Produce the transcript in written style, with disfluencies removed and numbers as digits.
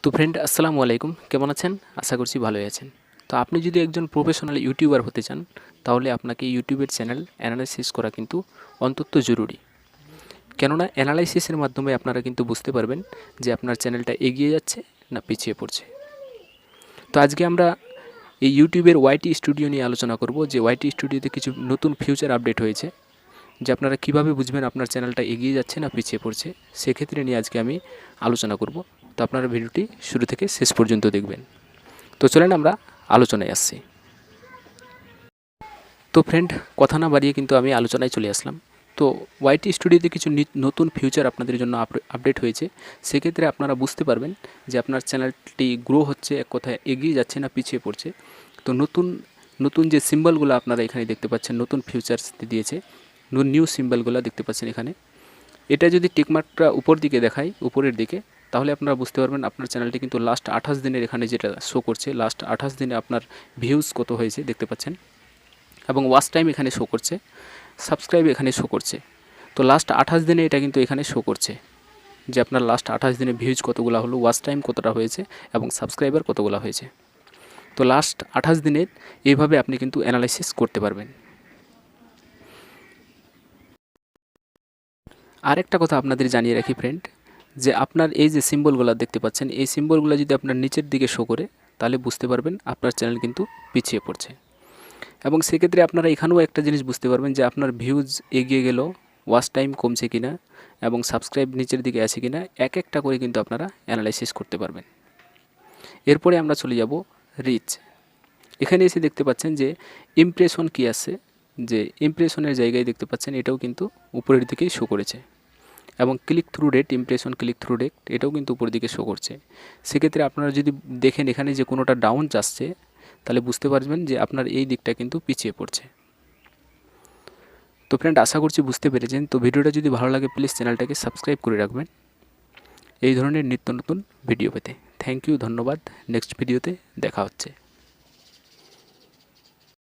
তো ফ্রেন্ড আসসালামু আলাইকুম, কেমন আছেন? আশা করছি ভালোই আছেন। তো আপনি যদি একজন প্রফেশনাল ইউটিউবার হতে চান, তাহলে আপনাকে ইউটিউবের চ্যানেল অ্যানালাইসিস করা কিন্তু অত্যন্ত জরুরি। কেননা অ্যানালাইসিসের মাধ্যমে আপনারা কিন্তু বুঝতে পারবেন যে আপনার চ্যানেলটা এগিয়ে যাচ্ছে না পিছিয়ে পড়ছে। তো আজকে আমরা এই ইউটিউবের ওয়াইটি স্টুডিও নিয়ে আলোচনা করব, যে ওয়াইটি স্টুডিওতে কিছু নতুন ফিউচার আপডেট হয়েছে, যে আপনারা কীভাবে বুঝবেন আপনার চ্যানেলটা এগিয়ে যাচ্ছে না পিছিয়ে পড়ছে, সেক্ষেত্রে নিয়ে আজকে আমি আলোচনা করব। তো আপনারা ভিডিওটি শুরু থেকে শেষ পর্যন্ত দেখবেন। তো চলেন আমরা আলোচনায় আসছি। তো ফ্রেন্ড, কথা না বাড়িয়ে কিন্তু আমি আলোচনায় চলে আসলাম। তো ওয়াইটি স্টুডিওতে কিছু নতুন ফিউচার আপনাদের জন্য আপডেট হয়েছে। সেক্ষেত্রে আপনারা বুঝতে পারবেন যে আপনার চ্যানেলটি গ্রো হচ্ছে, এক কথায় এগিয়ে যাচ্ছে না পিছিয়ে পড়ছে। তো নতুন নতুন যে সিম্বলগুলো আপনারা এখানে দেখতে পাচ্ছেন, নতুন ফিউচার্স দিয়েছে, নিউ সিম্বলগুলো দেখতে পাচ্ছেন এখানে। এটা যদি টিকমার্কটা উপর দিকে দেখাই, উপরের দিকে, তাহলে আপনারা বুঝতে পারবেন আপনার চ্যানেলটি কিন্তু লাস্ট 28 দিনের এখানে যেটা শো করছে, লাস্ট 28 দিনে আপনার ভিউজ কত হয়েছে দেখতে পাচ্ছেন, এবং ওয়াচ টাইম এখানে শো করছে, সাবস্ক্রাইব এখানে শো করছে। তো লাস্ট 28 দিনে এটা কিন্তু এখানে শো করছে যে আপনার লাস্ট 28 দিনে ভিউজ কতগুলো হলো, ওয়াচ টাইম কতটা হয়েছে, এবং সাবস্ক্রাইবার কতগুলো হয়েছে। তো লাস্ট 28 দিনের এইভাবে আপনি কিন্তু অ্যানালাইসিস করতে পারবেন। আরেকটা কথা আপনাদের জানিয়ে রাখি ফ্রেন্ড, যে আপনার এই যে সিম্বলগুলো দেখতে পাচ্ছেন, এই সিম্বলগুলো যদি আপনার নিচের দিকে শো করে, তাহলে বুঝতে পারবেন আপনার চ্যানেল কিন্তু পিছিয়ে পড়ছে। এবং সেক্ষেত্রে আপনারা এখানেও একটা জিনিস বুঝতে পারবেন যে আপনার ভিউজ এগিয়ে গেল, ওয়াচ টাইম কমছে কিনা, এবং সাবস্ক্রাইব নিচের দিকে আছে কিনা, এক একটা করে কিন্তু আপনারা অ্যানালাইসিস করতে পারবেন। এরপরে আমরা চলে যাব রিচ। এখানে এসে দেখতে পাচ্ছেন যে ইমপ্রেশন কী আছে, যে ইমপ্রেশনের জায়গায় দেখতে পাচ্ছেন এটাও কিন্তু উপরের দিকেই শো করেছে, এবং click through rate, impression click through rate এটাও কিন্তু উপর দিকে শো করছে। সেক্ষেত্রে আপনারা যদি দেখেন এখানে যে কোনোটা ডাউন যাচ্ছে, তাহলে বুঝতে পারবেন যে আপনার এই দিকটা কিন্তু পিছিয়ে পড়ছে। তো ফ্রেন্ড, আশা করছি বুঝতে পেরেছেন। তো ভিডিওটা যদি ভালো লাগে প্লিজ চ্যানেলটাকে সাবস্ক্রাইব করে রাখবেন এই ধরনের নিত্য নতুন ভিডিও পেতে। থ্যাংক ইউ, ধন্যবাদ। নেক্সট ভিডিওতে দেখা হচ্ছে।